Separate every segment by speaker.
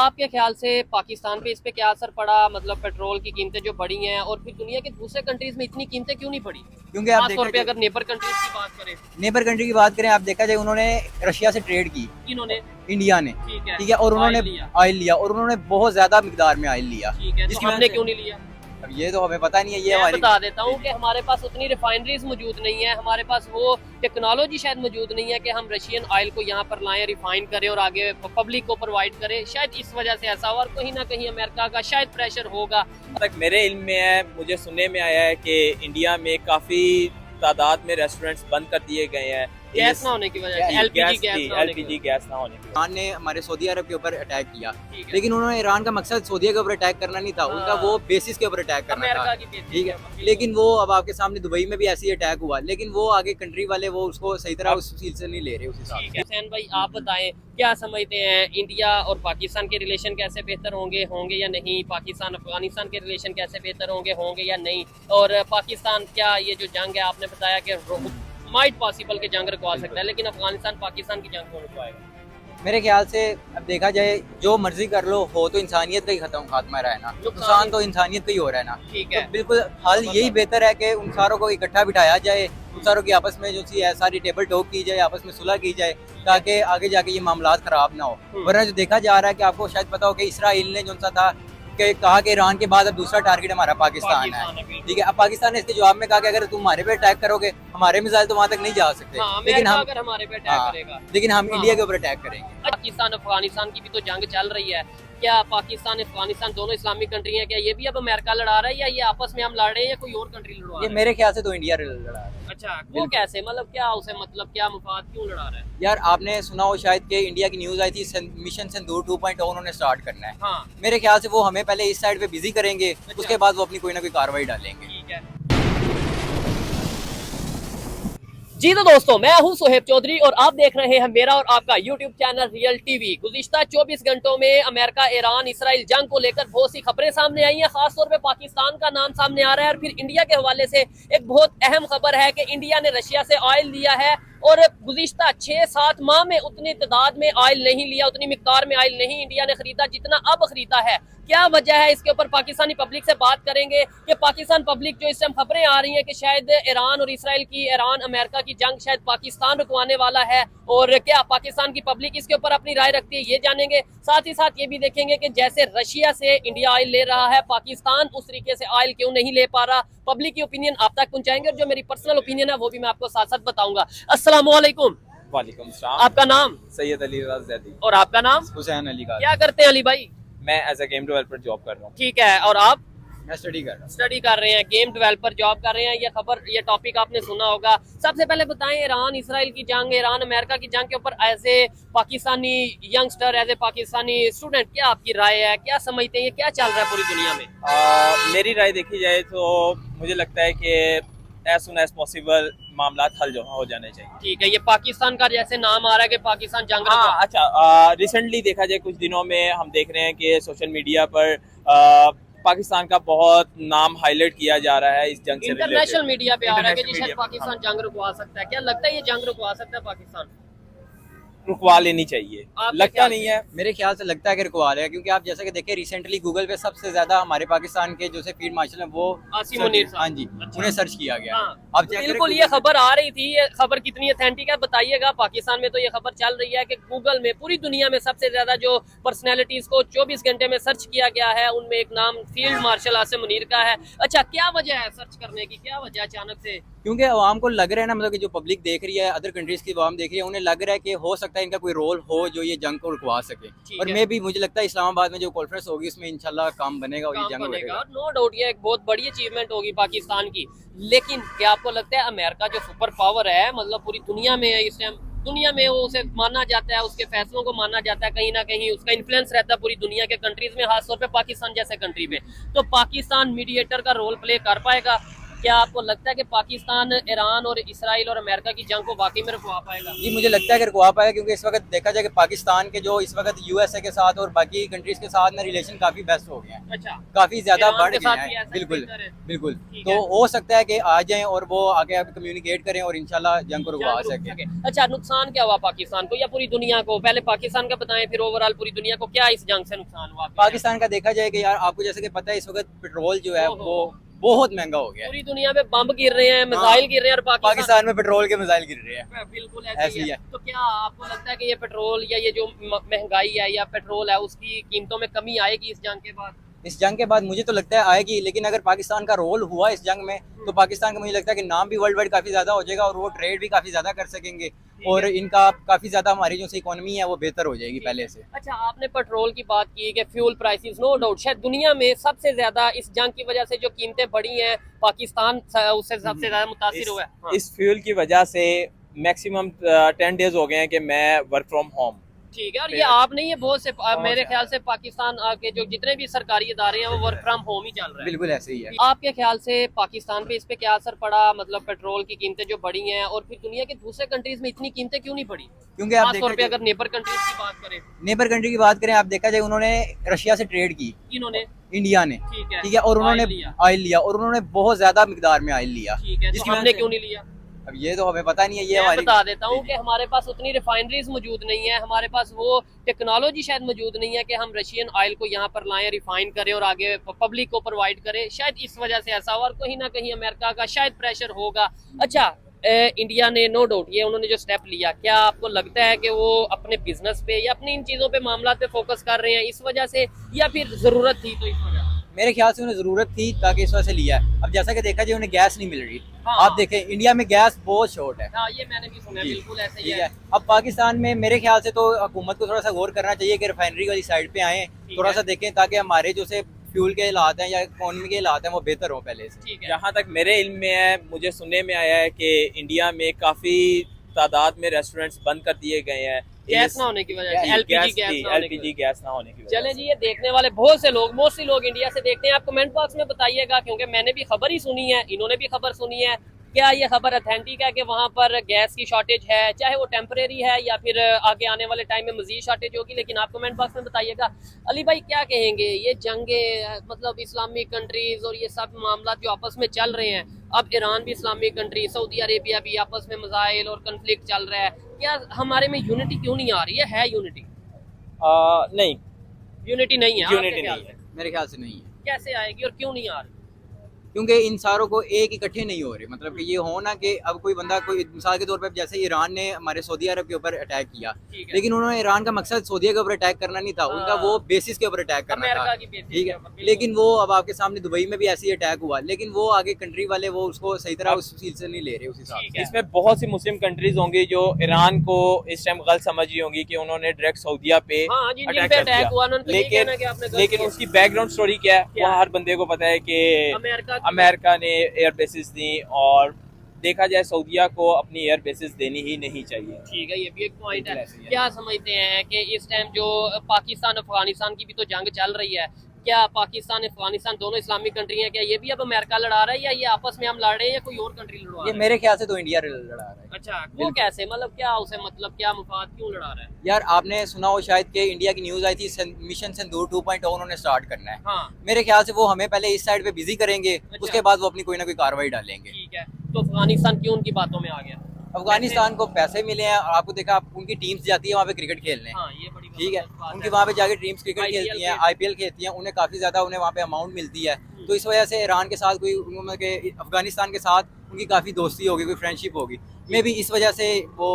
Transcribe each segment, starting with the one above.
Speaker 1: आपके ख्याल से पाकिस्तान पे इस पे क्या असर पड़ा, मतलब पेट्रोल की कीमतें जो बढ़ी हैं और फिर दुनिया के दूसरे कंट्रीज में इतनी कीमतें क्यों नहीं बढ़ी?
Speaker 2: क्योंकि आप
Speaker 1: खास तौर पे
Speaker 2: देखा
Speaker 1: अगर नेबर कंट्रीज की बात करें।
Speaker 2: नेबर कंट्री की बात करें, आप देखा जाए उन्होंने रशिया से ट्रेड की,
Speaker 1: इन्होंने।
Speaker 2: इंडिया ने।
Speaker 1: ठीक है।
Speaker 2: ठीक है, और उन्होंने
Speaker 1: लिया।
Speaker 2: ऑयल लिया और उन्होंने बहुत ज्यादा मिकदार में ऑयल लिया,
Speaker 1: ठीक है, तो
Speaker 2: जिसकी
Speaker 1: हमने
Speaker 2: वजह से
Speaker 1: क्यों नहीं लिया?
Speaker 2: अब ये तो हमें पता नहीं है, ये
Speaker 1: मैं
Speaker 2: हमारी
Speaker 1: बता देता हूँ कि हमारे पास उतनी रिफाइनरीज मौजूद नहीं है, हमारे पास वो टेक्नोलॉजी शायद मौजूद नहीं है कि हम रशियन ऑयल को यहाँ पर लाएं, रिफाइन करें और आगे पब्लिक को प्रोवाइड करें। शायद इस वजह से ऐसा हुआ और कहीं ना कहीं अमेरिका का शायद प्रेशर होगा।
Speaker 3: तक मेरे इल्म में है, मुझे सुनने में आया है कि इंडिया में काफ़ी तादाद में रेस्टोरेंट्स बंद कर दिए गए हैं
Speaker 1: गैस ना होने की वजह से, एलपीजी
Speaker 3: गैस ना होने की
Speaker 2: ईरान ने हमारे सऊदी अरब के ऊपर अटैक किया,
Speaker 1: वजह से।
Speaker 2: लेकिन उन्होंने ईरान का मकसद सऊदी के ऊपर अटैक करना नहीं था, उनका वो बेसिस के ऊपर अटैक करना था।
Speaker 1: अमेरिका की बेसिस
Speaker 2: ठीक है,
Speaker 1: है।
Speaker 2: लेकिन वो अब आपके सामने दुबई में भी ऐसी अटैक हुआ, लेकिन वो आगे कंट्री वाले वो उसको सही तरह उस चीज से नहीं ले रहे उस हिसाब
Speaker 1: ठीक
Speaker 2: से।
Speaker 1: है हुसैन भाई, आप बताएं क्या समझते हैं, इंडिया और पाकिस्तान के रिलेशन कैसे बेहतर होंगे या नहीं? पाकिस्तान अफगानिस्तान के रिलेशन कैसे बेहतर होंगे या नहीं? और पाकिस्तान क्या ये जो जंग है, आपने बताया कि माइट पॉसिबल के जंग रुकवा सकता है, लेकिन अफगानिस्तान पाकिस्तान की जंग कौन रुकवाएगा?
Speaker 2: मेरे ख्याल से अब देखा जाए जो मर्जी कर लो, हो तो इंसानियत का ही खात्मा रहा है ना, नुकसान तो इंसानियत का ही हो रहा है ना।
Speaker 1: ठीक
Speaker 2: तो
Speaker 1: है।
Speaker 2: बिल्कुल हल यही बेहतर है कि उन सारों को इकट्ठा बिठाया जाए, उन सारों की आपस में जो सी है सारी टेबल टॉक की जाए, आपस में सुलह की जाए, ताकि आगे जाके ये मामला खराब ना हो। वरना जो देखा जा रहा है कि आपको शायद पता हो कि इसराइल ने जो सा था कि कहा कि ईरान के बाद अब दूसरा टारगेट हमारा पाकिस्तान है। ठीक है, अब पाकिस्तान ने इसके जवाब में कहा कि अगर तुम हमारे पे अटैक करोगे, हमारे मिसाइल तो वहां तक नहीं जा सकते, लेकिन हम
Speaker 1: अगर हमारे पे अटैक करेगा,
Speaker 2: लेकिन हम
Speaker 1: हाँ।
Speaker 2: इंडिया के ऊपर अटैक करेंगे।
Speaker 1: पाकिस्तान अफगानिस्तान की भी तो जंग चल रही है। क्या पाकिस्तान अफगानिस्तान दोनों इस्लामिक कंट्री हैं, क्या ये भी अब अमेरिका लड़ा रहा है या ये आपस में हम लड़ रहे हैं या कोई और कंट्री लड़वा
Speaker 2: ये
Speaker 1: रहा है?
Speaker 2: मेरे ख्याल से तो इंडिया लड़ा रहा है।
Speaker 1: अच्छा, वो कैसे, मतलब क्या उसे, मतलब क्या मुफाद क्यों लड़ा रहा है?
Speaker 2: यार आपने सुना हो शायद कि इंडिया की न्यूज आई थी, मिशन सिंदूर 2.0 उन्होंने स्टार्ट करना है।
Speaker 1: हाँ
Speaker 2: मेरे ख्याल से वो हमें पहले इस साइड पे बिजी करेंगे,
Speaker 1: अच्छा।
Speaker 2: उसके बाद वो अपनी कोई ना कोई कार्रवाई डालेंगे।
Speaker 1: ठीक है जी। तो दोस्तों, मैं हूं सुहेब चौधरी और आप देख रहे हैं मेरा और आपका यूट्यूब चैनल रियल टीवी। गुज़िश्ता 24 घंटों में अमेरिका ईरान इसराइल जंग को लेकर बहुत सी खबरें सामने आई हैं, खासतौर पे पाकिस्तान का नाम सामने आ रहा है और फिर इंडिया के हवाले से एक बहुत अहम खबर है कि इंडिया ने रशिया से ऑयल लिया है और गुज़िश्ता 6-7 माह में उतनी तादाद में ऑयल नहीं लिया, उतनी मिकदार में ऑयल नहीं इंडिया ने खरीदा जितना अब खरीदा है। क्या वजह है, इसके ऊपर पाकिस्तानी पब्लिक से बात करेंगे कि पाकिस्तान पब्लिक जो इस टाइम खबरें आ रही हैं कि शायद ईरान और इसराइल की, ईरान अमेरिका की जंग शायद पाकिस्तान रुकवाने वाला है, और क्या पाकिस्तान की पब्लिक इसके ऊपर अपनी राय रखती है, ये जानेंगे। साथ ही साथ ये भी देखेंगे कि जैसे रशिया से इंडिया ऑयल ले रहा है, पाकिस्तान उस तरीके से ऑयल क्यों नहीं ले पा रहा। पब्लिक की ओपिनियन आप तक पहुंचाएंगे और जो मेरी पर्सनल ओपिनियन है वो भी मैं आपको साथ साथ बताऊंगा। अस्सलाम वालेकुम।
Speaker 3: वालेकुम सलाम।
Speaker 1: आपका नाम?
Speaker 3: सैयद अली रज़ी।
Speaker 1: और आपका नाम?
Speaker 2: हुसैन अली का।
Speaker 1: क्या करते हैं अली भाई?
Speaker 3: मैं as a game developer job कर रहा हूँ।
Speaker 1: ठीक है, और आप?
Speaker 2: मैं स्टडी कर रहा हूँ।
Speaker 1: स्टडी कर रहे हैं, गेम डेवलपर जॉब कर रहे हैं। ये खबर, ये टॉपिक आपने सुना होगा। सबसे पहले बताएं, ईरान इसराइल की जंग, ईरान अमेरिका की जंग के ऊपर as a Pakistani youngster, as a Pakistani student, क्या आपकी राय है, क्या समझते हैं, ये क्या चल रहा है पूरी दुनिया में?
Speaker 3: मेरी राय देखी जाए तो मुझे लगता है कि एज सुन एज पॉसिबल मामला हल जो हो जाने चाहिए।
Speaker 1: ठीक है, ये पाकिस्तान का जैसे नाम आ रहा है कि पाकिस्तान जंग
Speaker 3: हाँ, अच्छा, रिसेंटली देखा जाए कुछ दिनों में हम देख रहे हैं कि सोशल मीडिया पर पाकिस्तान का बहुत नाम हाईलाइट किया जा रहा है इस जंग से रिलेटेड।
Speaker 1: इंटरनेशनल मीडिया पे आ रहा है कि जी
Speaker 3: इंटरनेशनल
Speaker 1: शायद
Speaker 3: मीडिया,
Speaker 1: पाकिस्तान जंग रुकवा सकता है। क्या लगता है ये जंग रुकवा सकता है पाकिस्तान?
Speaker 3: रुकवा लेनी चाहिए,
Speaker 1: आपका
Speaker 3: लगता
Speaker 1: क्या
Speaker 3: नहीं है।
Speaker 2: मेरे ख्याल से लगता है कि रुकवा लेगा, क्योंकि आप जैसा कि देखें रिसेंटली गूगल पे सबसे ज्यादा हमारे पाकिस्तान के जो से फील्ड मार्शल हैं वो
Speaker 1: आसिम मुनीर साहब।
Speaker 2: हाँ जी,
Speaker 1: अच्छा।
Speaker 2: उन्हें सर्च किया गया।
Speaker 1: हाँ,
Speaker 2: अब चेक करें
Speaker 1: बिल्कुल ये
Speaker 2: Google पे।
Speaker 1: खबर आ रही थी। ये खबर कितनी ऑथेंटिक है बताइएगा। पाकिस्तान में तो ये खबर चल रही है कि गूगल में पूरी दुनिया में सबसे ज्यादा जो पर्सनैलिटीज को 24 घंटे में सर्च किया गया है उनमें एक नाम फील्ड मार्शल आसिम मुनीर का है। अच्छा, क्या वजह है सर्च करने की, क्या वजह अचानक से?
Speaker 2: क्योंकि अवाम को लग रहा है ना, मतलब कि जो पब्लिक देख रही है, अदर कंट्रीज की अवाम देख रही है, उन्हें लग रहा है कि हो सकता है इनका कोई रोल हो जो ये जंग को रुकवा सके।
Speaker 1: ठीक
Speaker 2: और
Speaker 1: है।
Speaker 2: मैं भी, मुझे लगता है इस्लामाबाद में जो कॉन्फ्रेंस होगी उसमें इंशाल्लाह काम बनेगा और ये
Speaker 1: काम
Speaker 2: जंग
Speaker 1: बनेगा
Speaker 2: बढ़ेगा।
Speaker 1: और नो डाउट ये एक बहुत बड़ी अचीवमेंट होगी पाकिस्तान की। लेकिन क्या आपको लगता है अमेरिका जो सुपर पावर है, मतलब पूरी दुनिया में है इस टाइम, दुनिया में वो उसे माना जाता है, उसके फैसलों को माना जाता है, कहीं ना कहीं उसका इन्फ्लुएंस रहता है पूरी दुनिया के कंट्रीज में, खासतौर पे पाकिस्तान जैसे कंट्री में, तो पाकिस्तान मीडिएटर का रोल प्ले कर पाएगा? क्या आपको लगता है कि पाकिस्तान ईरान और इसराइल और अमेरिका की जंग को वाकई में रुकवा पाएगा?
Speaker 2: जी मुझे लगता है कि रुकवा पाएगा, क्योंकि इस वक्त देखा जाए कि पाकिस्तान के जो इस वक्त यूएसए के साथ और बाकी कंट्रीज के साथ ना रिलेशन काफी बेस्ट हो गए हैं,
Speaker 1: अच्छा,
Speaker 2: काफी ज्यादा
Speaker 1: ईरान
Speaker 2: बढ़
Speaker 1: के
Speaker 2: गए
Speaker 1: साथ भी
Speaker 2: हैं।
Speaker 1: ऐसा
Speaker 2: बिल्कुल
Speaker 1: बेहतर है।
Speaker 2: बिल्कुल।
Speaker 1: ठीक
Speaker 2: तो
Speaker 1: है।
Speaker 2: हो सकता है कि आ जाएं और वो आगे कम्युनिकेट करें और इंशाल्लाह जंग को रुकवा
Speaker 1: जंग रुक
Speaker 2: सके।
Speaker 1: सके। अच्छा, नुकसान क्या हुआ पाकिस्तान को या पूरी दुनिया को? पहले पाकिस्तान का बताएं, फिर ओवरऑल पूरी दुनिया को क्या इस जंग से नुकसान हुआ?
Speaker 2: पाकिस्तान का देखा जाए कि यार आपको जैसे कि पता है इस वक्त पेट्रोल जो है
Speaker 1: ओहो।
Speaker 2: वो बहुत महंगा हो गया है।
Speaker 1: पूरी दुनिया में बम गिर रहे हैं, मिसाइल गिर रहे हैं, और
Speaker 2: पाकिस्तान में पेट्रोल के मिसाइल गिर रहे हैं।
Speaker 1: बिल्कुल
Speaker 2: ऐसे
Speaker 1: ऐसे
Speaker 2: ही
Speaker 1: ही
Speaker 2: है।
Speaker 1: है। तो क्या आपको लगता है कि ये पेट्रोल या ये जो महंगाई है या पेट्रोल है उसकी कीमतों में कमी आएगी इस जंग के बाद?
Speaker 2: इस जंग के बाद मुझे तो लगता है आएगी, लेकिन अगर पाकिस्तान का रोल हुआ इस जंग में तो पाकिस्तान का मुझे लगता है कि नाम भी वर्ल्ड वाइड काफी ज्यादा हो जाएगा और वो ट्रेड भी काफी ज्यादा कर सकेंगे और इनका काफी ज्यादा हमारी जो इकोनॉमी है वो बेहतर हो जाएगी पहले से।
Speaker 1: अच्छा, आपने पेट्रोल की बात की कि फ्यूल प्राइसेस, नो डाउट शायद दुनिया में सबसे ज्यादा इस जंग की वजह से जो कीमतें बढ़ी हैं, पाकिस्तान उससे सबसे ज्यादा मुतासिर हुआ है। हाँ।
Speaker 3: इस फ्यूल की वजह से मैक्सिमम 10 डेज हो गए हैं कि मैं वर्क फ्रॉम होम।
Speaker 1: ठीक है, और ये आप नहीं है, बहुत से मेरे
Speaker 3: से।
Speaker 1: ख्याल से पाकिस्तान के जो जितने भी सरकारी इदारे हैं वो वर्क फ्रॉम होम ही चल रहे हैं।
Speaker 2: बिल्कुल ऐसे ही है।
Speaker 1: आपके ख्याल से पाकिस्तान पे इस पे क्या असर पड़ा, मतलब पेट्रोल की कीमतें जो बढ़ी हैं, और फिर दुनिया के दूसरे कंट्रीज में इतनी कीमतें क्यों नहीं बढ़ी?
Speaker 2: क्योंकि आप
Speaker 1: खासतौर पे
Speaker 2: देखा
Speaker 1: अगर नेबर कंट्रीज की बात करें।
Speaker 2: नेबर कंट्री की बात करें, आप देखा जाए उन्होंने रशिया से ट्रेड की,
Speaker 1: इन्होंने,
Speaker 2: इंडिया ने,
Speaker 1: ठीक
Speaker 2: ठीक है, और उन्होंने
Speaker 1: ऑयल लिया।
Speaker 2: और उन्होंने बहुत ज्यादा मिकदार में ऑयल लिया।
Speaker 1: ठीक है, तो
Speaker 2: जिसकी
Speaker 1: हमने
Speaker 2: वजह से-
Speaker 1: क्यों नहीं लिया?
Speaker 2: अब ये तो हमें पता नहीं है, ये
Speaker 1: मैं
Speaker 2: हमारी
Speaker 1: बता देता हूँ कि हमारे पास उतनी रिफाइनरीज मौजूद नहीं है, हमारे पास वो टेक्नोलॉजी शायद मौजूद नहीं है कि हम रशियन ऑयल को यहाँ पर लाएं, रिफाइन करें और आगे पब्लिक को प्रोवाइड करें। शायद इस वजह से ऐसा हुआ, और कहीं ना कहीं अमेरिका का शायद प्रेशर होगा। अच्छा, इंडिया ने नो डाउट ये उन्होंने जो स्टेप लिया, क्या आपको लगता है कि वो अपने बिजनेस पे या अपनी इन चीजों पे, मामला पे फोकस कर रहे हैं इस वजह से, या फिर जरूरत थी तो इस वजह?
Speaker 2: मेरे ख्याल से उन्हें जरूरत थी ताकि इस वजह से लिया है। अब जैसा कि देखा जाए उन्हें गैस नहीं मिल रही।
Speaker 1: हाँ।
Speaker 2: आप देखें इंडिया में गैस बहुत शॉर्ट है।
Speaker 1: हाँ, ये मैंने भी सुना है,
Speaker 2: जी।
Speaker 1: बिल्कुल ऐसे ही
Speaker 2: ठीक
Speaker 1: है।
Speaker 2: है, अब पाकिस्तान में मेरे ख्याल से तो हुकूमत को थोड़ा सा गौर करना चाहिए कि रिफाइनरी वाली साइड पे आए, थोड़ा
Speaker 1: है।
Speaker 2: सा देखें ताकि हमारे जो से फ्यूल के हालात हैं या इकोनॉमी के हालात हैं वो बेहतर हो पहले से।
Speaker 1: ठीक है।
Speaker 3: जहाँ तक मेरे इल्म में है, मुझे सुनने में आया है कि इंडिया में काफी तादाद में रेस्टोरेंट्स बंद कर दिए गए हैं
Speaker 1: गैस ना होने की वजह से, एलपीजी
Speaker 3: गैस ना होने की वजह
Speaker 1: चले
Speaker 3: से।
Speaker 1: जी, ये देखने वाले बहुत से लोग, मोस्टली लोग इंडिया से देखते हैं। आप कमेंट बॉक्स में बताइएगा, क्योंकि मैंने भी खबर ही सुनी है, इन्होंने भी खबर सुनी है, क्या ये खबर ऑथेंटिक है कि वहाँ पर गैस की शॉर्टेज है, चाहे वो टेम्परेरी है या फिर आगे आने वाले टाइम में मजीद शॉर्टेज होगी। लेकिन आप कमेंट बॉक्स में बताइएगा। अली भाई क्या कहेंगे, ये जंगे मतलब इस्लामिक कंट्रीज और ये सब मामला जो आपस में चल रहे हैं, अब ईरान भी इस्लामिक कंट्री, सऊदी अरेबिया भी, आपस में मसाइल और कन्फ्लिक्ट चल रहा है, क्या हमारे में यूनिटी क्यों नहीं आ रही है यूनिटी?
Speaker 3: नहीं,
Speaker 1: यूनिटी नहीं है
Speaker 3: यूनिटी
Speaker 1: आपके ख्याल
Speaker 3: नहीं है।
Speaker 1: से?
Speaker 2: मेरे ख्याल से नहीं है,
Speaker 1: कैसे आएगी और क्यों नहीं आ रही?
Speaker 2: क्योंकि इन सारों को एक इकट्ठे नहीं हो रहे। मतलब कि ये हो ना कि अब कोई बंदा, कोई मिसाल के तौर पे जैसे ईरान ने हमारे सऊदी अरब के ऊपर अटैक किया,
Speaker 1: ठीक है।
Speaker 2: लेकिन उन्होंने ईरान का मकसद सऊदी के ऊपर अटैक करना नहीं था, उनका वो बेसिस के ऊपर अटैक करना
Speaker 1: अमेरिका
Speaker 2: था।
Speaker 1: की बेसिस
Speaker 2: ठीक
Speaker 1: के
Speaker 2: है,
Speaker 1: ऊपर, बिल्कुल।
Speaker 2: लेकिन वो अब आपके सामने दुबई में भी ऐसे ही अटैक हुआ, लेकिन वो आगे कंट्री वाले वो उसको सही तरह उस चीज से नहीं ले रहे उस हिसाब
Speaker 1: ठीक
Speaker 2: से।
Speaker 1: है।
Speaker 3: इसमें बहुत सी मुस्लिम कंट्रीज होंगी जो ईरान को इस टाइम गलत समझ रही होंगी कि उन्होंने डायरेक्ट सऊदीया पे
Speaker 1: हाँ, जिन जिन
Speaker 3: अटैक
Speaker 1: पे
Speaker 3: कर
Speaker 1: अटैक
Speaker 3: दिया।
Speaker 1: हुआ उन्होंने तो यही कहना कि आपने गलत
Speaker 3: लेकिन
Speaker 1: किया।
Speaker 3: उसकी बैकग्राउंड स्टोरी क्या है
Speaker 1: क्या
Speaker 3: वो
Speaker 1: है?
Speaker 3: हर बंदे को पता है कि
Speaker 1: अमेरिका
Speaker 3: ने एयर बेसिस दी, और देखा जाए सऊदीया को अपनी एयर बेसिस देनी ही नहीं चाहिए।
Speaker 1: ठीक है, ये भी एक पॉइंट है।
Speaker 3: बिल्कुल ऐसे ही है।
Speaker 1: क्या समझते हैं कि इस टाइम जो पाकिस्तान अफगानिस्तान की भी तो जंग चल रही है, क्या पाकिस्तान अफगानिस्तान दोनों इस्लामिक कंट्री हैं, क्या ये भी अब अमेरिका लड़ा रहा है या ये आपस में हम लड़ रहे हैं या कोई और कंट्री लड़वा
Speaker 2: ये
Speaker 1: रहा है?
Speaker 2: मेरे ख्याल से तो इंडिया लड़ा रहा है।
Speaker 1: अच्छा, वो कैसे, मतलब क्या उसे, मतलब क्या मुफाद, क्यों लड़ा रहा है?
Speaker 2: यार आपने सुना हो शायद कि इंडिया की न्यूज आई थी मिशन सिंदूर 2.0 उन्होंने स्टार्ट करना है।
Speaker 1: हाँ,
Speaker 2: मेरे ख्याल से वो हमें पहले इस साइड पे बिजी करेंगे, उसके बाद वो अपनी कोई ना कोई कार्रवाई डालेंगे।
Speaker 1: ठीक है। तो अफगानिस्तान क्यों उनकी बातों में आ गया?
Speaker 2: अफगानिस्तान को पैसे मिले हैं और आपको देखा उनकी टीम्स जाती है वहाँ पे क्रिकेट खेलने।
Speaker 1: हाँ, ये बड़ी
Speaker 2: ठीक है,
Speaker 1: जबरदस्त बात
Speaker 2: उनकी वहाँ पे जाके टीम्स क्रिकेट
Speaker 1: IPL
Speaker 2: खेलती हैं,
Speaker 1: खेलती
Speaker 2: आईपीएल खेलती हैं, उन्हें काफी ज्यादा उन्हें वहाँ पे अमाउंट मिलती है। तो इस वजह से ईरान के साथ कोई उन्होंने के अफगानिस्तान के साथ उनकी काफी दोस्ती होगी, कोई फ्रेंडशिप होगी, मे भी इस वजह से वो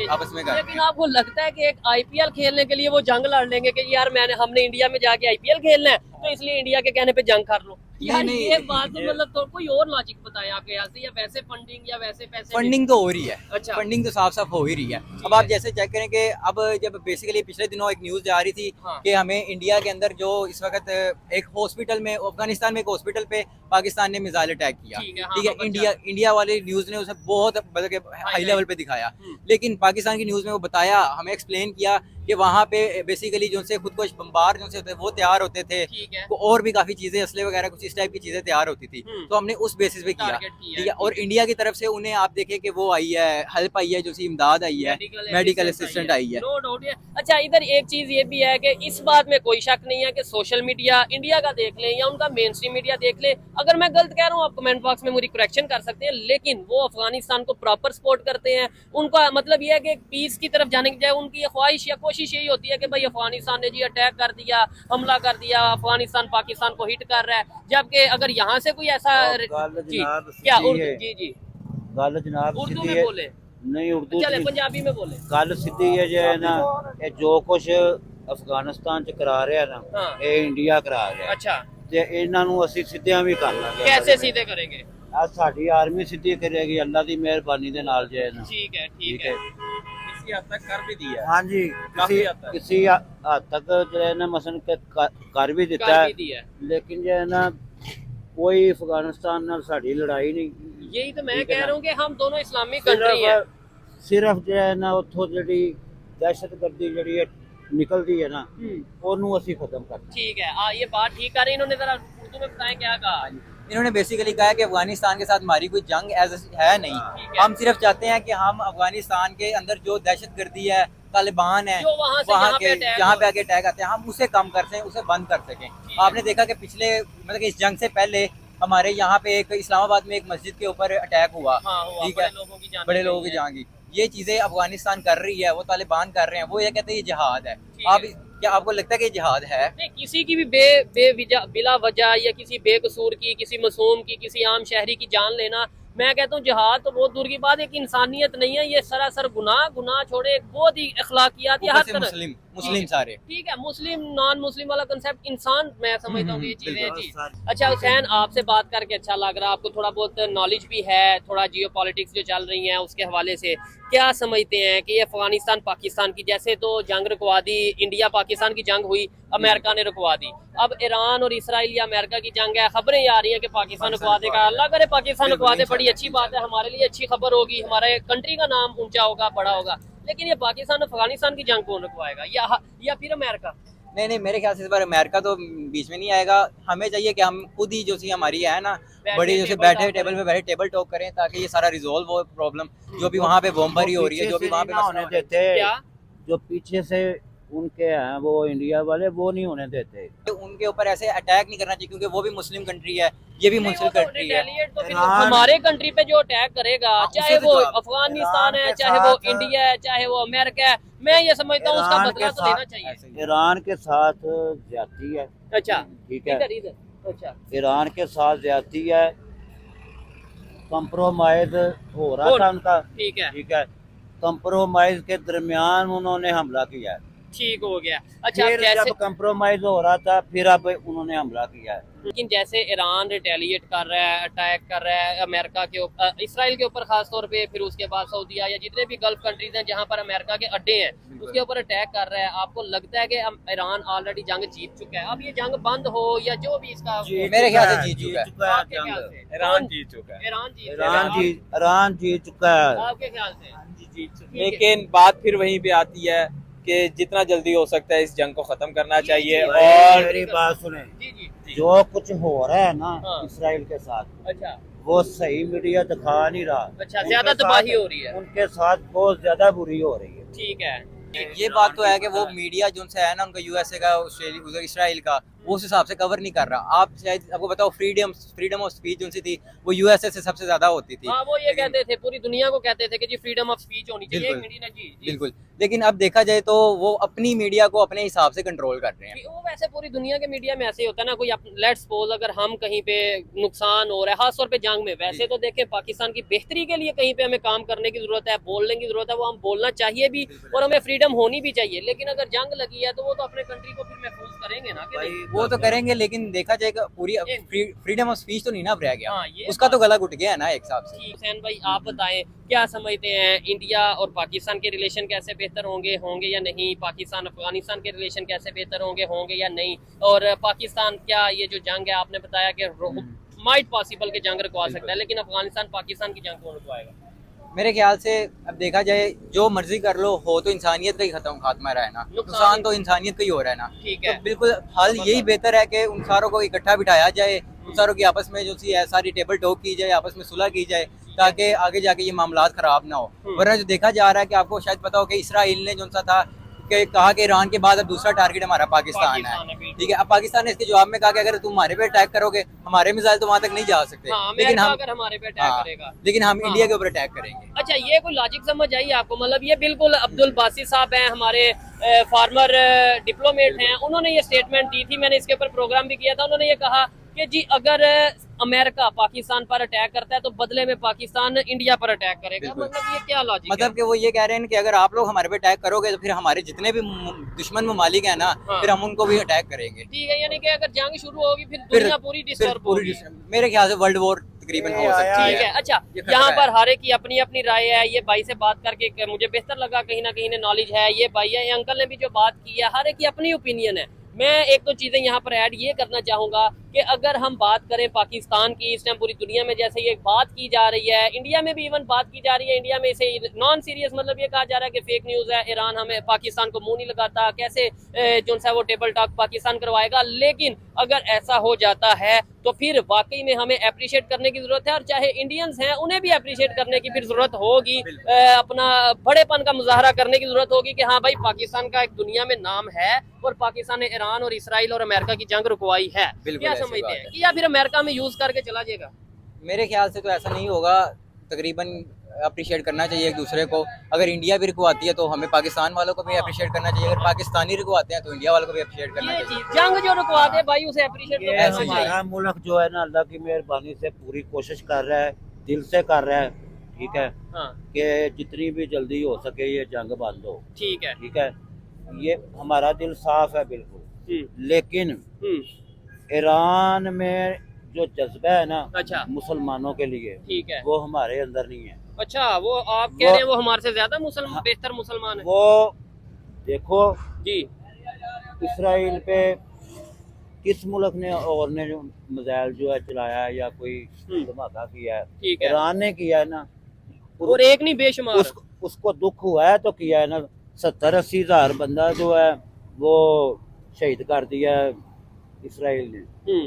Speaker 2: आपस में कर रहे
Speaker 1: लेकिन आपको लगता है कि एक आईपीएल खेलने के लिए वो जंग लड़ लेंगे कि यार हमने इंडिया में जाके आईपीएल खेलना है तो इसलिए इंडिया के कहने पे जंग कर लो? यार
Speaker 2: नहीं,
Speaker 1: ये बात तो मतलब तो कोई और लॉजिक बताएं आपके ख्याल से, या वैसे फंडिंग या वैसे पैसे
Speaker 2: फंडिंग तो हो रही है।
Speaker 1: अच्छा।
Speaker 2: फंडिंग तो साफ साफ हो ही रही है। अब
Speaker 1: है।
Speaker 2: आप जैसे चेक करें कि अब जब बेसिकली पिछले दिनों एक न्यूज आ रही थी
Speaker 1: हाँ।
Speaker 2: कि हमें इंडिया के अंदर जो इस वक्त एक हॉस्पिटल में, अफगानिस्तान में एक हॉस्पिटल पे पाकिस्तान ने मिसाइल अटैक किया।
Speaker 1: ठीक है, हाँ,
Speaker 2: ठीक है,
Speaker 1: खबर
Speaker 2: इंडिया वाले न्यूज ने उसे बहुत मतलब हाई लेवल पे दिखाया,
Speaker 1: हम्म।
Speaker 2: लेकिन पाकिस्तान की न्यूज में वो बताया, हमें एक्सप्लेन किया कि वहाँ पे बेसिकली जो से खुद को बम्बार जो से होते वो तैयार होते थे,
Speaker 1: ठीक है।
Speaker 2: और भी काफी चीजें असले वगैरह कुछ इस टाइप की चीजें तैयार होती थी, तो हमने उस बेसिस पे किया,
Speaker 1: टारगेट किया,
Speaker 2: ठीक है। और इंडिया की तरफ से उन्हें आप देखें कि वो आई है, हेल्प आई है, जो सी इमदाद आई है, मेडिकल असिस्टेंट आई है।
Speaker 1: नो डाउट है। अच्छा, इधर एक चीज ये भी है कि इस बात में कोई शक नहीं है कि सोशल मीडिया इंडिया का देख ले या उनका मेन स्ट्रीम मीडिया देख ले, अगर मैं गलत कह रहा हूँ आप कमेंट बॉक्स में मुझे करेक्शन कर सकते हैं, लेकिन वो अफगानिस्तान को प्रॉपर सपोर्ट करते हैं। उनका मतलब ये है कि पीस की तरफ जाने की जाए उनकी ख्वाहिश या कोशिश यही होती है कि भाई अफगानिस्तान ने जी अटैक कर दिया, हमला कर दिया, अफगानिस्तान पाकिस्तान को हिट कर रहा है, जबकि अगर यहाँ से कोई ऐसा जी क्या जी जी
Speaker 4: गल जनाब
Speaker 1: उर्दू
Speaker 4: सीधी
Speaker 1: में
Speaker 4: है,
Speaker 1: बोले,
Speaker 4: नहीं उर्दू
Speaker 1: चले
Speaker 4: च
Speaker 1: पंजाबी में बोले।
Speaker 4: गल सीधी है जो है ना, ये जो कुछ अफगानिस्तान च करा रहा ना,
Speaker 1: हाँ।
Speaker 4: ये इंडिया करा रहा
Speaker 1: अच्छा,
Speaker 4: ते इन्हां नूं असीं सिद्धियां भी कर लांगे।
Speaker 1: कैसे सीधे करेंगे?
Speaker 4: आ साडी आर्मी सिद्धी करेगी अल्लाह दी मेहरबानी दे नाल जो है ना।
Speaker 1: ठीक है, ठीक
Speaker 4: ठीक
Speaker 1: है।
Speaker 4: है,
Speaker 3: किसी हद तक कर भी दिया है।
Speaker 4: हाँ जी,
Speaker 3: काफी हद तक।
Speaker 4: किसी हद तक जो है ना मसन के कर भी दिता
Speaker 1: कर
Speaker 4: है,
Speaker 1: भी दिया है।
Speaker 4: लेकिन जो है ना कोई अफगानिस्तान नाल साडी लड़ाई नहीं।
Speaker 1: यही तो मैं
Speaker 4: ठीक है
Speaker 1: कह
Speaker 4: ना।
Speaker 1: रहा हूँ कि हम दोनों इस्लामिक कंट्री हैं।
Speaker 4: सिर्फ जो है ना उतो जी दहशतगर्दी जी निकलती है ना, ਉਹਨੂੰ ਅਸੀਂ खत्म करना।
Speaker 1: ठीक है, ये बात ठीक कर रहे हैं। इन्होंने जरा उर्दू में बताएं क्या कहा।
Speaker 2: इन्होंने बेसिकली कहा कि अफगानिस्तान के साथ हमारी कोई जंग है नहीं,
Speaker 1: ठीक है।
Speaker 2: हम सिर्फ चाहते हैं कि हम अफगानिस्तान के अंदर जो दहशतगर्दी है, तालिबान है,
Speaker 1: जो वहाँ से
Speaker 2: वहाँ
Speaker 1: यहाँ
Speaker 2: के
Speaker 1: पे attack
Speaker 2: जहाँ
Speaker 1: हो-
Speaker 2: पे आके अटैक आते हैं, हम उसे कम कर सकें, उसे बंद कर सकें।
Speaker 1: ठीक है।
Speaker 2: आपने देखा कि पिछले मतलब कि इस जंग से पहले हमारे यहाँ पे एक इस्लामाबाद में एक मस्जिद के ऊपर अटैक हुआ,
Speaker 1: हाँ, हुआ,
Speaker 2: ठीक है,
Speaker 1: बड़े लोगों की जान
Speaker 2: बड़े
Speaker 1: गई
Speaker 2: लोगों की
Speaker 1: है।
Speaker 2: जान गई। ये चीजें अफगानिस्तान कर रही है, वो तालिबान कर रहे हैं, वो ये कहते हैं ये जिहाद है।
Speaker 1: ठीक
Speaker 2: आप
Speaker 1: है।
Speaker 2: क्या आपको लगता है कि ये जिहाद है?
Speaker 1: नहीं, किसी की भी बिला वजह या किसी बेकसूर की, किसी मासूम की, किसी आम शहरी की जान लेना, मैं कहता हूँ जिहाद तो बहुत दूर की बात है, एक इंसानियत नहीं है, ये सरासर गुनाह छोड़े एक बहुत ही अखलाकियात या
Speaker 2: ऊपर
Speaker 1: हर
Speaker 2: से
Speaker 1: तरह।
Speaker 2: मुस्लिम सारे।
Speaker 1: ठीक है, मुस्लिम नॉन मुस्लिम वाला कंसेप्ट इंसान मैं समझता हूँ कि ये चीजें हैं जी।
Speaker 4: बिल्कुल।
Speaker 1: अच्छा हुसैन, आपसे बात करके अच्छा लग रहा, आपको थोड़ा बहुत नॉलेज भी है, थोड़ा जियो पॉलिटिक्स जो चल रही है उसके हवाले से क्या समझते हैं कि ये अफगानिस्तान पाकिस्तान की जैसे तो जंग रुकवा दी, इंडिया पाकिस्तान की जंग हुई, अमेरिका ने रुकवा दी, अब ईरान और इसराइल या अमेरिका की जंग है, खबरें आ रही है कि पाकिस्तान रुकवा देगा। अल्लाह करे पाकिस्तान रुकवा दे, बड़ी अच्छी बात है, हमारे लिए अच्छी खबर होगी, हमारे कंट्री का नाम ऊंचा होगा, बड़ा होगा। लेकिन ये पाकिस्तान अफगानिस्तान की जंग कौन रुकवाएगा, या फिर अमेरिका?
Speaker 2: नहीं, मेरे ख्याल से इस बार अमेरिका तो बीच में नहीं आएगा। हमें चाहिए कि हम खुद ही जो सी हमारी है ना, बड़ी जैसे बैठे टेबल पे बैठे टेबल टॉक करें, ताकि ये सारा रिजोल्व हो प्रॉब्लम, जो भी वहाँ पे बमबारी हो रही है, जो भी वहाँ पे
Speaker 4: ना होने देते,
Speaker 1: क्या
Speaker 4: जो पीछे से उनके हैं वो इंडिया वाले वो नहीं होने देते।
Speaker 2: उनके ऊपर ऐसे अटैक नहीं करना चाहिए, क्योंकि वो भी मुस्लिम कंट्री है, ये भी मुस्लिम कंट्री है।
Speaker 1: retaliate तो फिर
Speaker 4: ईरान-
Speaker 1: हमारे कंट्री पे जो अटैक करेगा,
Speaker 2: उसे
Speaker 1: चाहे
Speaker 2: तो
Speaker 1: वो
Speaker 2: जवाब-
Speaker 1: अफगानिस्तान है,
Speaker 4: ईरान के
Speaker 1: चाहे वो
Speaker 4: साथ-
Speaker 1: इंडिया है, चाहे वो अमेरिका है, मैं ये समझता हूँ उसका
Speaker 4: ईरान
Speaker 1: बदला
Speaker 4: के
Speaker 1: तो लेना
Speaker 4: साथ-
Speaker 1: चाहिए।
Speaker 4: ईरान के साथ ज्यादती है,
Speaker 1: अच्छा,
Speaker 4: ठीक है,
Speaker 1: इधर अच्छा,
Speaker 4: ईरान के साथ ज्यादती है, कंप्रोमाइज हो रहा
Speaker 1: कौन?
Speaker 4: था उनका,
Speaker 1: ठीक है,
Speaker 4: ठीक है, कंप्रोमाइज के दरमियान उन्होंने हमला किया है।
Speaker 1: ठीक हो गया। अच्छा,
Speaker 4: फिर
Speaker 1: जैसे
Speaker 4: जब कंप्रोमाइज हो रहा था फिर अब उन्होंने हमला किया है।
Speaker 1: लेकिन जैसे ईरान रिटेलिएट कर रहा है, अटैक कर रहा है अमेरिका के ऊपर, इसराइल के ऊपर खास तौर पे, फिर उसके बाद सऊदीया या जितने भी गल्फ कंट्रीज हैं जहां पर अमेरिका के अड्डे हैं, उसके ऊपर अटैक कर रहा है, आपको लगता है कि ईरान ऑलरेडी जंग जीत चुका है, अब ये जंग बंद हो या जो भी इसका
Speaker 2: मेरे ख्याल से जीत चुका है।
Speaker 1: आपके ख्याल से
Speaker 3: ईरान जीत चुका है।
Speaker 4: ईरान जीत चुका है।
Speaker 1: आपके ख्याल से
Speaker 3: लेकिन बात फिर वहीं पे आती है कि जितना जल्दी हो सकता है इस जंग को खत्म करना चाहिए।
Speaker 1: जी,
Speaker 3: और
Speaker 4: मेरी बात सुने,
Speaker 1: जी जी
Speaker 4: जो कुछ हो रहा है ना
Speaker 1: हाँ।
Speaker 4: इसराइल के साथ,
Speaker 1: अच्छा
Speaker 4: वो सही मीडिया दिखा नहीं रहा।
Speaker 1: अच्छा,
Speaker 4: उनके
Speaker 1: ज्यादा
Speaker 4: साथ-
Speaker 1: तबाही हो रही है।
Speaker 4: उनके साथ बहुत ज्यादा बुरी हो रही है।
Speaker 1: ठीक है,
Speaker 2: ये बात तो है कि वो मीडिया जो से है ना उनका, यूएसए का, उधर इसराइल का, वो उस हिसाब से कवर नहीं कर रहा। आप शायद आपको बताओ फ्रीडम ऑफ स्पीच जो थी वो यूएसए से सबसे ज्यादा होती थी।
Speaker 1: हाँ, वो ये कहते थे, पूरी दुनिया को कहते थे कि जी फ्रीडम ऑफ स्पीच होनी चाहिए।
Speaker 2: बिल्कुल।
Speaker 1: एक मिनट ना जी, जी।
Speaker 2: बिल्कुल, लेकिन अब देखा जाए तो वो अपनी मीडिया को अपने हिसाब से कंट्रोल कर रहे हैं।
Speaker 1: वो वैसे पूरी दुनिया के मीडिया में ऐसे ही होता है ना, कोई लेट्स सपोज अगर हम कहीं पे नुकसान हो रहा है, खासतौर पे जंग में, वैसे तो देखें पाकिस्तान की बेहतरी के लिए कहीं पे हमें काम करने की जरूरत है, बोलने की जरूरत है, वो हम बोलना चाहिए भी और हमें फ्रीडम होनी भी चाहिए। लेकिन अगर जंग लगी है तो वो तो अपने कंट्री को फिर महफूज करेंगे ना कि नहीं?
Speaker 2: वो तो करेंगे, लेकिन देखा जाएगा पूरी फ्रीडम ऑफ स्पीच तो नहीं ना रह गया।
Speaker 1: हाँ, ये
Speaker 2: उसका तो गला घुट गया है ना एक हिसाब से।
Speaker 1: हुसैन भाई, आप बताएं क्या समझते हैं, इंडिया और पाकिस्तान के रिलेशन कैसे बेहतर होंगे या नहीं, पाकिस्तान अफगानिस्तान के रिलेशन कैसे बेहतर होंगे या नहीं, और पाकिस्तान क्या ये जो जंग है आपने बताया कि माइट पॉसिबल के जंग रुकवा सकता है, लेकिन अफगानिस्तान पाकिस्तान की जंग कौन रुकवाएगा?
Speaker 2: मेरे ख्याल से अब देखा जाए जो मर्जी कर लो, हो तो इंसानियत का ही खात्मा रहा है ना, नुकसान तो इंसानियत का ही हो रहा है ना।
Speaker 1: ठीक
Speaker 2: तो
Speaker 1: है।
Speaker 2: बिल्कुल हल यही बेहतर है कि उन सारों को इकट्ठा बिठाया जाए, उन सारों की आपस में जो सी है सारी टेबल टॉक की जाए, आपस में सुलह की जाए, ताकि आगे जाके ये मामला खराब ना हो। वरना जो देखा जा रहा है कि आपको शायद पता हो कि इसराइल ने जो सा था कि कहा कि ईरान के बाद अब दूसरा टारगेट हमारा पाकिस्तान है, ठीक है। अब पाकिस्तान ने इसके जवाब में कहा कि अगर तुम हमारे पे अटैक करोगे, हमारे मिसाइल तो वहां तक नहीं जा सकते,
Speaker 1: हाँ,
Speaker 2: लेकिन हम
Speaker 1: अगर हमारे पे अटैक करेगा,
Speaker 2: लेकिन हम
Speaker 1: हाँ,
Speaker 2: इंडिया के ऊपर अटैक करेंगे।
Speaker 1: अच्छा, ये कोई लॉजिक समझ आई आपको? मतलब ये बिल्कुल अब्दुल बासी साहब हैं, हमारे फार्मर डिप्लोमेट हैं, उन्होंने ये स्टेटमेंट दी थी, मैंने इसके ऊपर प्रोग्राम भी किया था। उन्होंने ये कहा कि जी अगर अमेरिका पाकिस्तान पर अटैक करता है तो बदले में पाकिस्तान इंडिया पर अटैक करेगा। मतलब ये क्या लॉजिक
Speaker 2: मतलब कि वो ये कह रहे हैं कि अगर आप लोग हमारे पे अटैक करोगे तो फिर हमारे जितने भी दुश्मन ममालिक हैं ना,
Speaker 1: हाँ।
Speaker 2: फिर हम उनको भी अटैक करेंगे।
Speaker 1: ठीक है, यानी कि अगर जंग शुरू होगी फिर दुनिया पूरी डिस्टर्ब होगी।
Speaker 2: मेरे ख्याल से वर्ल्ड वॉर तकरीबन हो सकती
Speaker 1: ठीक है। अच्छा,
Speaker 2: ये खतरा
Speaker 1: यहाँ
Speaker 2: है।
Speaker 1: पर हर एक की अपनी अपनी राय है। ये भाई से बात करके मुझे बेहतर लगा, कहीं ना कहीं नॉलेज है। ये भाई है, ये अंकल ने भी जो बात की है, हर एक की अपनी ओपिनियन है। मैं एक दो चीजें यहाँ पर ऐड ये करना चाहूंगा कि अगर हम बात करें पाकिस्तान की, इस टाइम पूरी दुनिया में जैसे ये बात की जा रही है, इंडिया में भी इवन बात की जा रही है, इंडिया में इसे नॉन सीरियस मतलब ये कहा जा रहा है कि फेक न्यूज है, ईरान हमें पाकिस्तान को मुंह नहीं लगाता, कैसे जो सा वो टेबल टॉक पाकिस्तान करवाएगा। लेकिन अगर ऐसा हो जाता है तो फिर वाकई में हमें अप्रिशिएट करने की जरूरत है, और चाहे इंडियंस हैं उन्हें भी अप्रिशिएट करने की फिर जरूरत होगी, अपना बड़ेपन का मुजाहरा करने की जरूरत होगी कि हाँ भाई पाकिस्तान का एक दुनिया में नाम है और पाकिस्तान ने ईरान और इसराइल और अमेरिका की जंग रुकवाई है। क्या समझते हैं कि या फिर अमेरिका में यूज करके चला जाएगा?
Speaker 2: मेरे ख्याल से तो ऐसा नहीं होगा, तकरीबन अप्रिशिएट करना चाहिए एक दूसरे को। अगर इंडिया भी रुकवाती है तो हमें पाकिस्तान वालों को भी अप्रिशिएट करना चाहिए, अगर पाकिस्तानी रुकवाते हैं तो इंडिया वालों को भी अप्रिशिएट करना
Speaker 1: ये
Speaker 2: चाहिए।
Speaker 1: चीज जंग जो रुकवा दे भाई उसे अप्रिशिएट तो
Speaker 4: ये
Speaker 1: करना चाहिए।
Speaker 4: हमारा मुल्क जो है ना, अल्लाह की मेहरबानी से पूरी कोशिश कर रहा है, दिल से कर रहा है, ठीक है,
Speaker 1: हाँ,
Speaker 4: कि जितनी भी जल्दी हो सके ये जंग बंद हो,
Speaker 1: ठीक है।
Speaker 4: ठीक है। ये हमारा दिल साफ है बिल्कुल, लेकिन ईरान में जो जज्बा है ना
Speaker 1: अच्छा,
Speaker 4: मुसलमानों के लिए,
Speaker 1: ठीक है।
Speaker 4: वो हमारे अंदर नहीं है।
Speaker 1: अच्छा, वो आप कह रहे हैं वो हमारे से ज्यादा मुसलमान, बेहतर मुसलमान है?
Speaker 4: वो देखो
Speaker 1: जी,
Speaker 4: इसराइल पे किस मुल्क ने और ने जो मिसाइल जो है चलाया है या कोई धमाका किया है,
Speaker 1: ठीक है।
Speaker 4: ईरान ने किया है ना,
Speaker 1: और एक नहीं बेशुमार।
Speaker 4: उसको दुख हुआ है तो किया है ना। 70-80 हजार बंदा जो है वो शहीद कर दिया है इसराइल ने।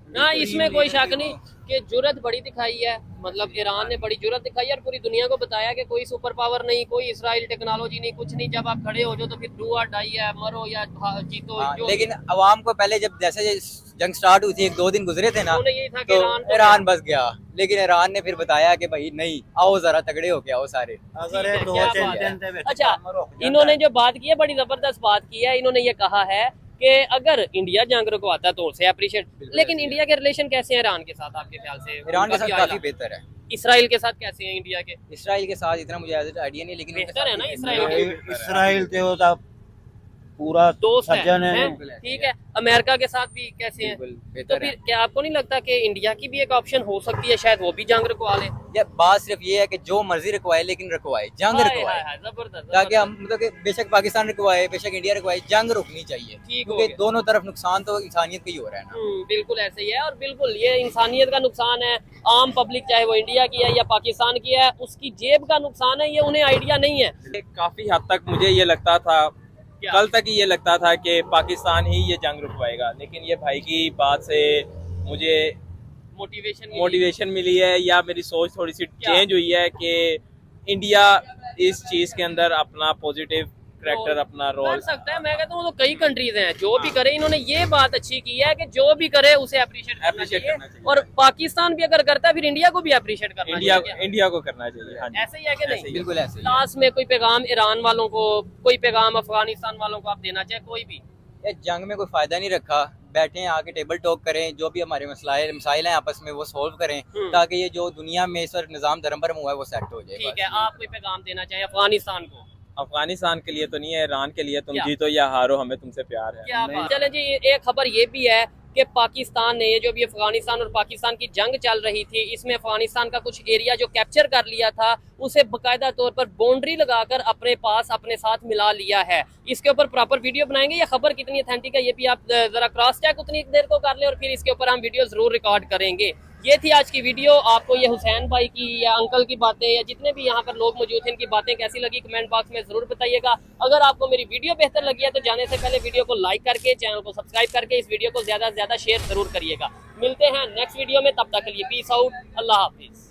Speaker 1: ना इसमें कोई शक नहीं कि जुर्रत बड़ी दिखाई है, मतलब ईरान ने बड़ी जुर्रत दिखाई है और पूरी दुनिया को बताया कि कोई सुपर पावर नहीं, कोई इसराइल टेक्नोलॉजी नहीं, कुछ नहीं। जब आप खड़े हो जाओ तो फिर डू और डाई है, मरो या जीतो। जो
Speaker 2: लेकिन अवाम को पहले जब जैसे जंग स्टार्ट हुई थी, 1-2 दिन गुजरे थे ना,
Speaker 1: यही था कि
Speaker 2: तो ईरान बस गया। लेकिन ईरान ने फिर बताया कि भाई नहीं, आओ जरा तगड़े हो के आओ सारे।
Speaker 4: अगर ये
Speaker 1: क्या बात है। अच्छा, इन्होंने जो बात की है बड़ी जबरदस्त बात की है। इन्होंने ये कहा है कि अगर इंडिया जंग रुकवाता तो उसे अप्रिशिएट, लेकिन इंडिया के रिलेशन कैसे हैं ईरान के साथ आपके ख्याल से?
Speaker 2: ईरान के साथ काफी बेहतर है।
Speaker 1: इसराइल के साथ कैसे हैं इंडिया के?
Speaker 2: इसराइल के साथ इतना मुझे आइडिया नहीं, लेकिन
Speaker 1: बेहतर है ना इसराइल के?
Speaker 4: इसराइल तो उसदा पूरा
Speaker 1: दोस्त
Speaker 4: सज्जन
Speaker 1: है,
Speaker 4: है।
Speaker 1: ठीक है। अमेरिका के साथ भी कैसे हैं? तो फिर क्या आपको नहीं लगता कि इंडिया की भी एक ऑप्शन हो सकती है, शायद वो भी जंग रुकवा ले?
Speaker 2: ये बात सिर्फ ये है कि जो मर्जी रुकवाए, लेकिन रुकवाए, जंग रुकवाए,
Speaker 1: जबरदस्त।
Speaker 2: ताकि हम मतलब कि बेशक पाकिस्तान रुकवाए, बेशक इंडिया रुकवाए, जंग रुकनी चाहिए, क्योंकि दोनों तरफ नुकसान तो इंसानियत का ही हो रहा है ना।
Speaker 1: बिल्कुल ऐसे ही है, और बिल्कुल ये इंसानियत का नुकसान है। आम पब्लिक चाहे वो इंडिया की है या पाकिस्तान की है, उसकी जेब का नुकसान है, ये उन्हें आइडिया नहीं है।
Speaker 3: काफी हद तक मुझे ये लगता था, कल तक ये लगता था कि पाकिस्तान ही ये जंग रुकवाएगा, लेकिन ये भाई की बात से मुझे मोटिवेशन मिली है, या मेरी सोच थोड़ी सी चेंज हुई है कि इंडिया इस चीज के अंदर अपना पॉजिटिव करैक्टर, अपना रोल
Speaker 1: कर सकता है। मैं कहता हूँ तो कई कंट्रीज हैं जो भी करे, इन्होंने ये बात अच्छी की है कि जो भी करे उसे अप्रिशिएट करना चाहिए, और पाकिस्तान भी अगर करता है फिर इंडिया को भी अप्रिशिएट करना चाहिए।
Speaker 3: इंडिया को करना चाहिए। हाँ,
Speaker 1: ऐसे ही है कि नहीं?
Speaker 2: बिल्कुल ऐसे ही।
Speaker 1: लास्ट में कोई पैगाम ईरान वालों को, कोई पैगाम अफगानिस्तान वालों को आप देना चाहे, कोई भी?
Speaker 2: ये जंग में कोई फायदा नहीं रखा, बैठे हैं आके टेबल टॉक करें, जो भी हमारे मसाइल हैं आपस में वो सॉल्व करें, ताकि ये जो दुनिया में इस निज़ाम धर्म पर हुआ है वो सेट हो जाए।
Speaker 1: ठीक है, आप कोई पैगाम देना चाहिए अफगानिस्तान को?
Speaker 3: अफगानिस्तान के लिए तो नहीं है, ईरान के लिए, तुम जीतो या हारो हमें तुमसे प्यार है।
Speaker 1: क्या बात। चले जी, एक खबर ये भी है कि पाकिस्तान ने, ये जो भी अफगानिस्तान और पाकिस्तान की जंग चल रही थी, इसमें अफगानिस्तान का कुछ एरिया जो कैप्चर कर लिया था उसे बाकायदा तौर पर बाउंड्री लगाकर अपने पास अपने साथ मिला लिया है। इसके ऊपर प्रॉपर वीडियो बनाएंगे। ये खबर कितनी ऑथेंटिक है ये भी आप जरा क्रॉस चेक उतनी देर को कर ले, और फिर इसके ऊपर हम वीडियो जरूर रिकॉर्ड करेंगे। ये थी आज की वीडियो। आपको ये हुसैन भाई की या अंकल की बातें या जितने भी यहाँ पर लोग मौजूद थे इनकी बातें कैसी लगी कमेंट बॉक्स में जरूर बताइएगा। अगर आपको मेरी वीडियो बेहतर लगी है तो जाने से पहले वीडियो को लाइक करके चैनल को सब्सक्राइब करके इस वीडियो को ज्यादा से ज्यादा शेयर जरूर करिएगा। मिलते हैं नेक्स्ट वीडियो में, तब तक के लिए पीस आउट, अल्लाह हाफिज।